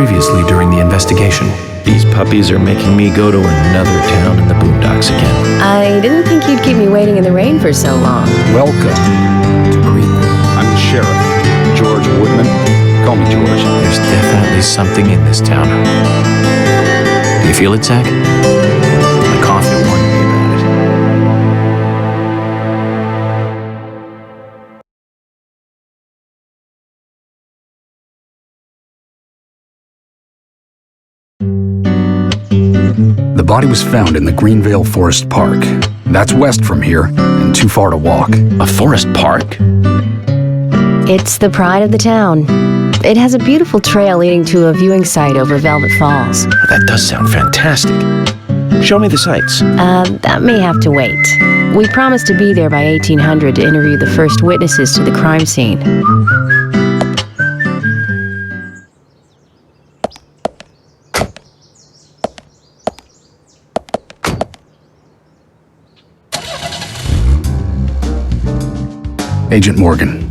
previously during the investigation. These puppies are making me go to another town in the boondocks again. I didn't think you'd keep me waiting in the rain for so long. Welcome to Greenville. I'm the sheriff, George Woodman. Call me George. There's definitely something in this town. Do you feel it, Zach? My coffee warned me about it. The body was found in the Greenvale Forest Park. That's west from here, and too far to walk. A forest park? It's the pride of the town. It has a beautiful trail leading to a viewing site over Velvet Falls. That does sound fantastic. Show me the sights. That may have to wait. We promised to be there by 1800 to interview the first witnesses to the crime scene. Agent Morgan,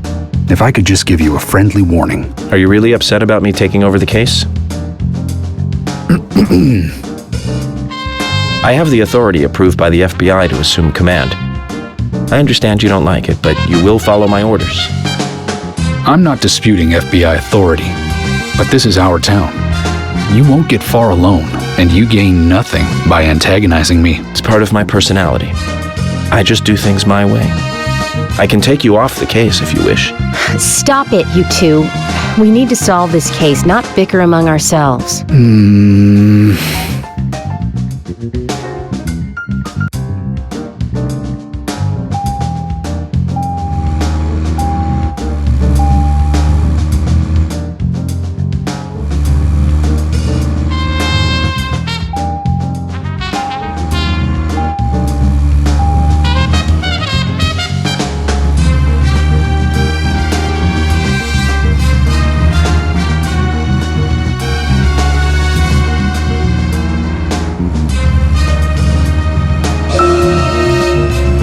if I could just give you a friendly warning. Are you really upset about me taking over the case? I have the authority approved by the FBI to assume command. I understand you don't like it, but you will follow my orders. I'm not disputing FBI authority, but this is our town. You won't get far alone, and you gain nothing by antagonizing me. It's part of my personality. I just do things my way. I can take you off the case if you wish. Stop it, you two. We need to solve this case, not bicker among ourselves.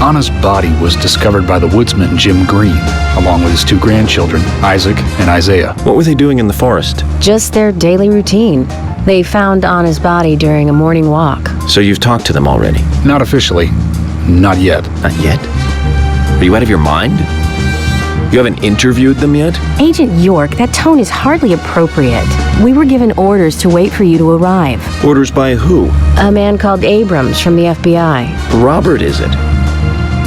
Anna's body was discovered by the woodsman Jim Green, along with his two grandchildren, Isaac and Isaiah. What were they doing in the forest? Just their daily routine. They found Anna's body during a morning walk. So you've talked to them already? Not officially. Not yet. Not yet? Are you out of your mind? You haven't interviewed them yet? Agent York, that tone is hardly appropriate. We were given orders to wait for you to arrive. Orders by who? A man called Abrams from the FBI. Robert, is it?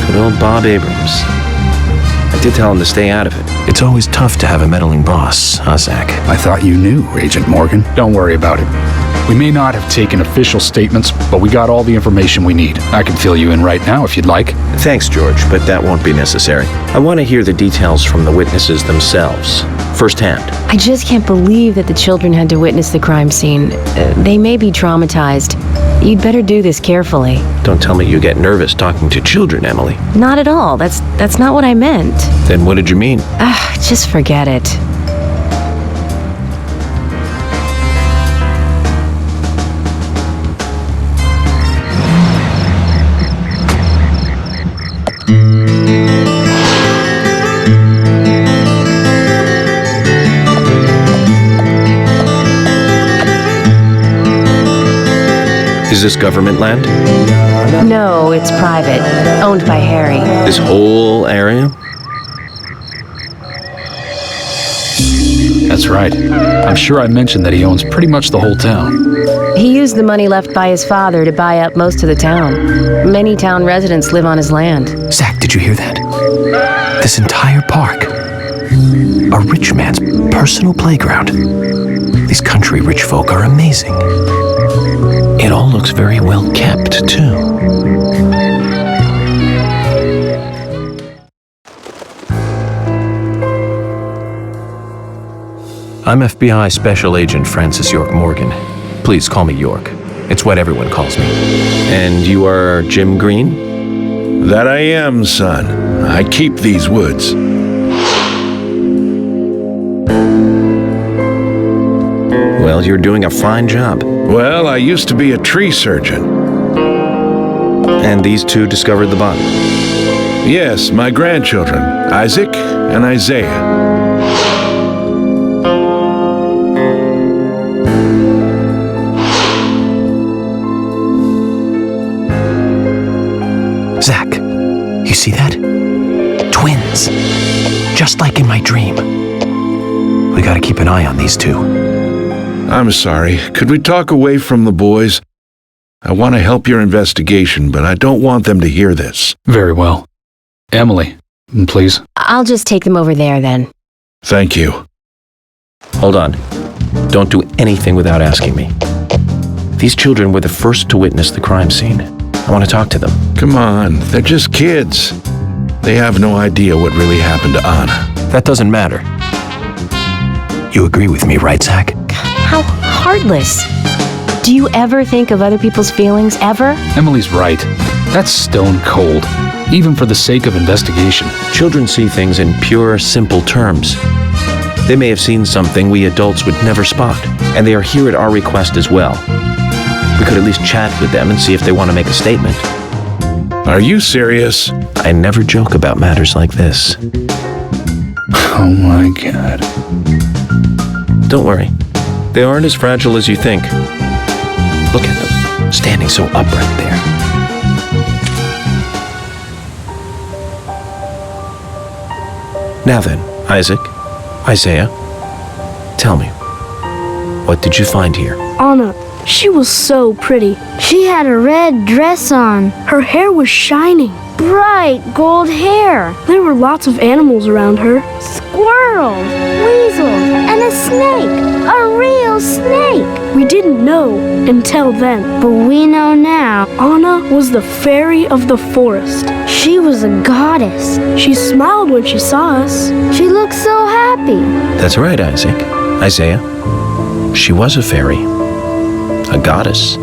Good old Bob Abrams. I did tell him to stay out of it. It's always tough to have a meddling boss, huh, Zach? I thought you knew, Agent Morgan. Don't worry about it. We may not have taken official statements, but we got all the information we need. I can fill you in right now if you'd like. Thanks, George, but that won't be necessary. I want to hear the details from the witnesses themselves, firsthand. I just can't believe that the children had to witness the crime scene. They may be traumatized. You'd better do this carefully. Don't tell me you get nervous talking to children, Emily. Not at all. That's not what I meant. Then what did you mean? Just forget it. Is this government land? No, it's private. Owned by Harry. This whole area? That's right. I'm sure I mentioned that he owns pretty much the whole town. He used the money left by his father to buy up most of the town. Many town residents live on his land. Zach, did you hear that? This entire park. A rich man's personal playground. These country rich folk are amazing. It all looks very well kept, too. I'm FBI Special Agent Francis York Morgan. Please call me York. It's what everyone calls me. And you are Jim Green? That I am, son. I keep these woods. Well, you're doing a fine job. Well, I used to be a tree surgeon. And these two discovered the body? Yes, my grandchildren, Isaac and Isaiah. Zach, you see that? Twins. Just like in my dream. We gotta keep an eye on these two. I'm sorry. Could we talk away from the boys? I want to help your investigation, but I don't want them to hear this. Very well. Emily, please. I'll just take them over there then. Thank you. Hold on. Don't do anything without asking me. These children were the first to witness the crime scene. I want to talk to them. Come on, they're just kids. They have no idea what really happened to Anna. That doesn't matter. You agree with me, right, Zach? How heartless. Do you ever think of other people's feelings, ever? Emily's right. That's stone cold, even for the sake of investigation. Children see things in pure, simple terms. They may have seen something we adults would never spot, and they are here at our request as well. We could at least chat with them and see if they want to make a statement. Are you serious? I never joke about matters like this. Oh my God. Don't worry. They aren't as fragile as you think. Look at them, standing so upright there. Now then, Isaac, Isaiah, tell me, what did you find here? Anna, she was so pretty. She had a red dress on. Her hair was shining. Bright gold hair. There were lots of animals around her. Squirrels, weasels, and a snake. A real snake. We didn't know until then. But we know now. Anna was the fairy of the forest. She was a goddess. She smiled when she saw us. She looked so happy. That's right, Isaac. Isaiah. She was a fairy. A goddess.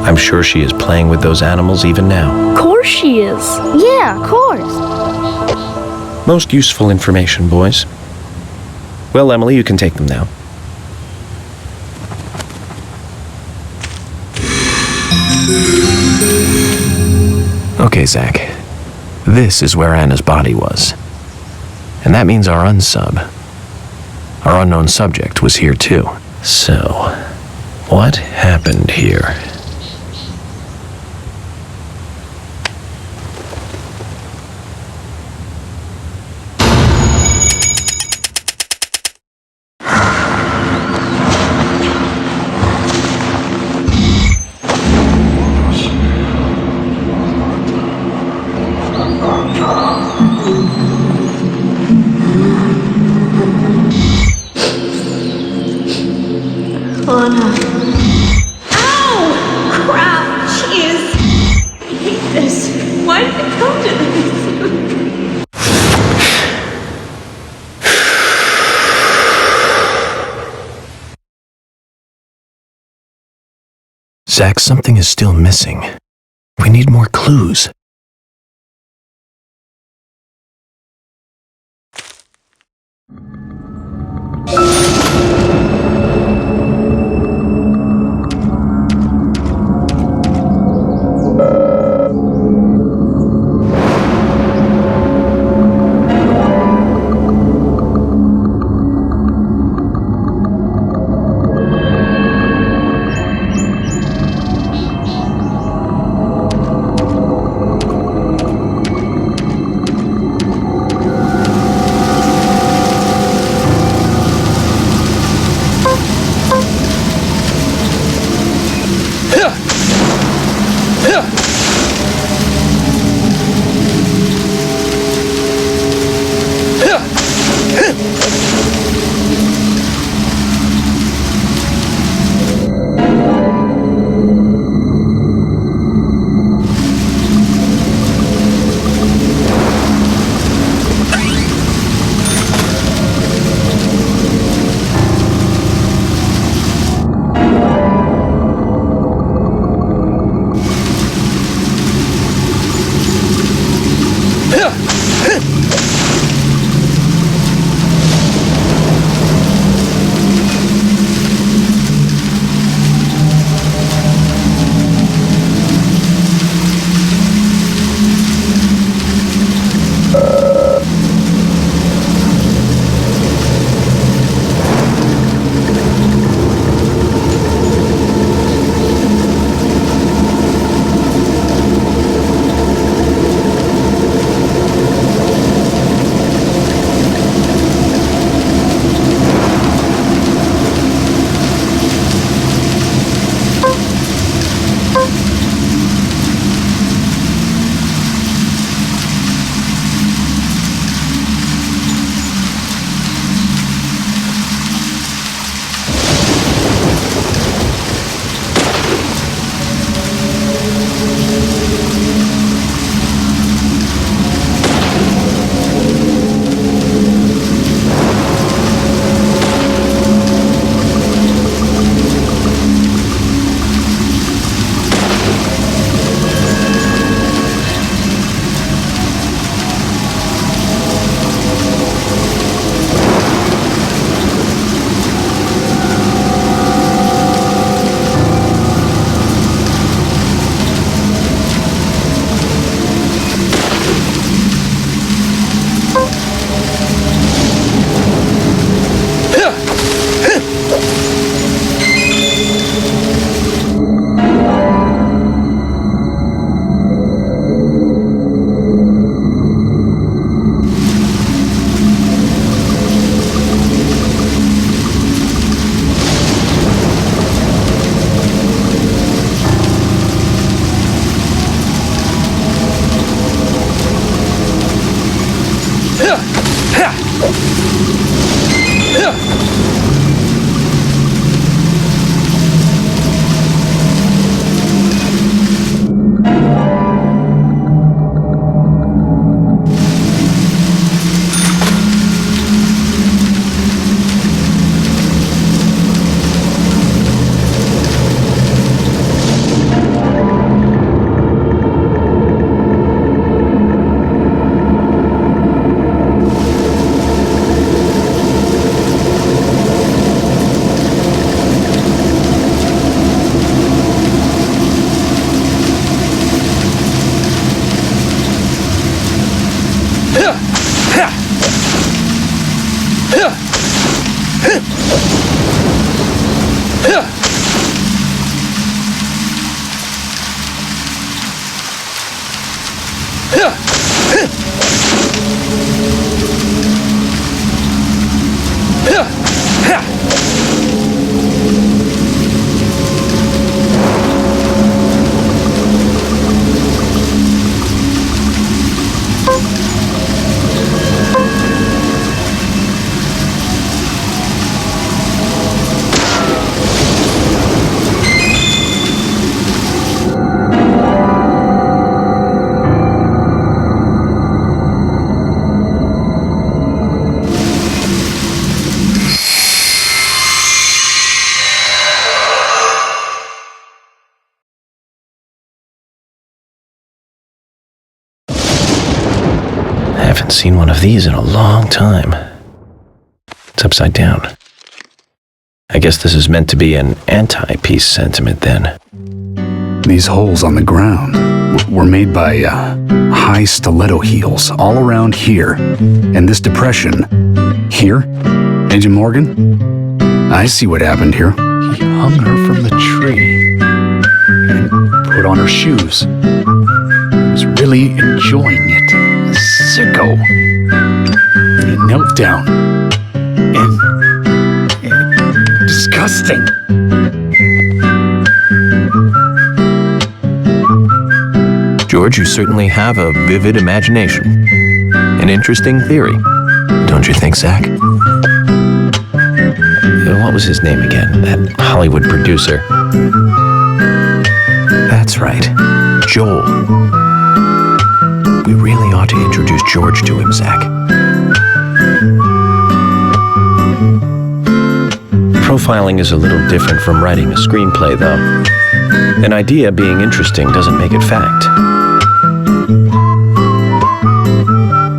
I'm sure she is playing with those animals even now. Of course she is. Yeah, of course. Most useful information, boys. Well, Emily, you can take them now. Okay, Zach. This is where Anna's body was. And that means our unsub, our unknown subject, was here too. So, what happened here? Anna. Ow! Crap! Jeez! I hate this. Why did it come to this? Zach, something is still missing. We need more clues. I haven't seen one of these in a long time. It's upside down. I guess this is meant to be an anti-peace sentiment then. These holes on the ground were made by high stiletto heels all around here. And this depression here, Agent Morgan, I see what happened here. He hung her from the tree and put on her shoes. He was really enjoying it. A sicko. And he knelt down. And disgusting. George, you certainly have a vivid imagination. An interesting theory. Don't you think, Zach? What was his name again? That Hollywood producer. That's right. Joel. We really ought to introduce George to him, Zach. Profiling is a little different from writing a screenplay, though. An idea being interesting doesn't make it fact.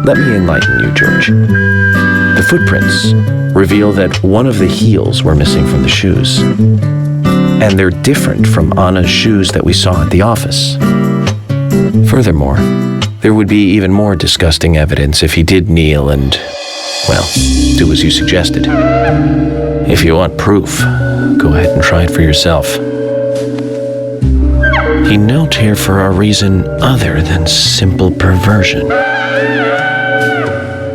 Let me enlighten you, George. The footprints reveal that one of the heels were missing from the shoes. And they're different from Anna's shoes that we saw at the office. Furthermore, there would be even more disgusting evidence if he did kneel and, well, do as you suggested. If you want proof, go ahead and try it for yourself. He knelt here for a reason other than simple perversion.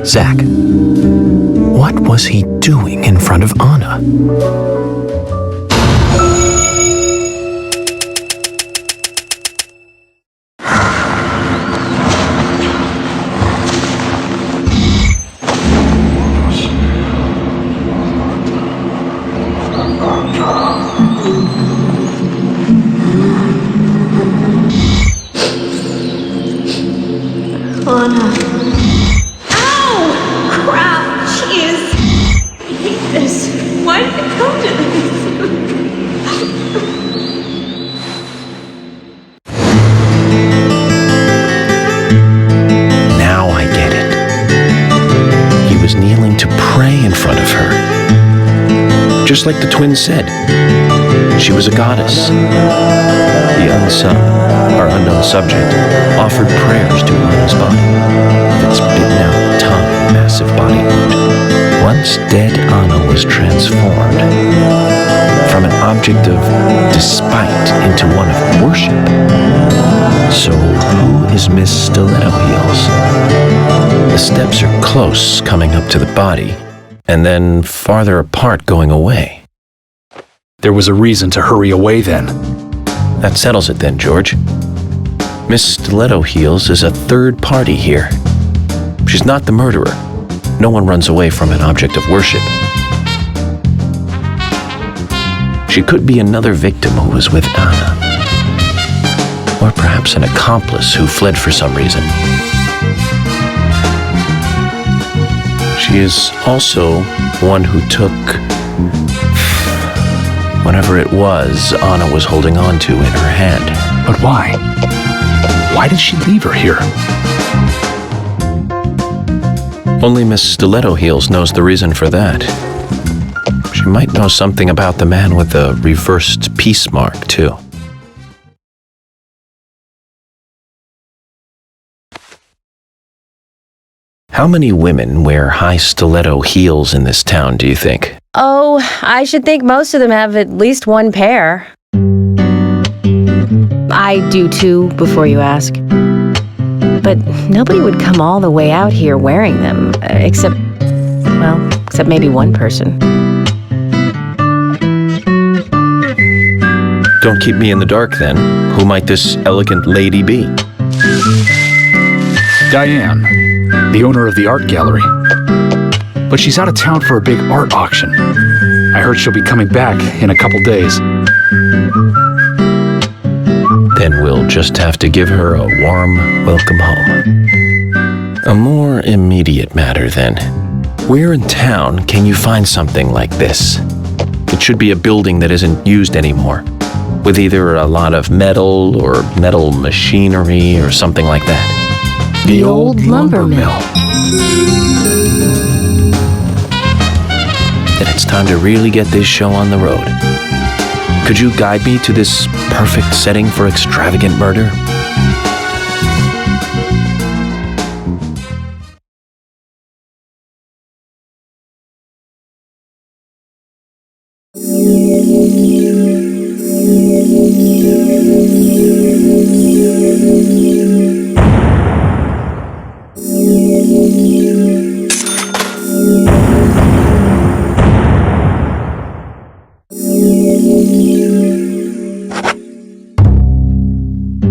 Zach, what was he doing in front of Anna? Anna. Ow! Crap! Jeez! I hate this. Why did it come to this? Now I get it. He was kneeling to pray in front of her. Just like the twins said. She was a goddess. The unsung, or unknown subject, offered prayers to Anna's body. Its bitten out tongue, massive body wound. Once dead Anna was transformed from an object of despite into one of worship. So who is Miss Stiletto Heels? The steps are close coming up to the body, and then farther apart going away. There was a reason to hurry away then. That settles it then, George. Miss Stiletto Heels is a third party here. She's not the murderer. No one runs away from an object of worship. She could be another victim who was with Anna. Or perhaps an accomplice who fled for some reason. She is also one who took whatever it was Anna was holding on to in her hand. But why? Why did she leave her here? Only Miss Stiletto Heels knows the reason for that. She might know something about the man with the reversed peace mark, too. How many women wear high stiletto heels in this town, do you think? Oh, I should think most of them have at least one pair. I do too, before you ask. But nobody would come all the way out here wearing them, except maybe one person. Don't keep me in the dark, then. Who might this elegant lady be? Diane, the owner of the art gallery. But she's out of town for a big art auction. I heard she'll be coming back in a couple days. Then we'll just have to give her a warm welcome home. A more immediate matter, then. Where in town can you find something like this? It should be a building that isn't used anymore, with either a lot of metal or metal machinery or something like that. The old lumber mill. Then it's time to really get this show on the road. Could you guide me to this perfect setting for extravagant murder?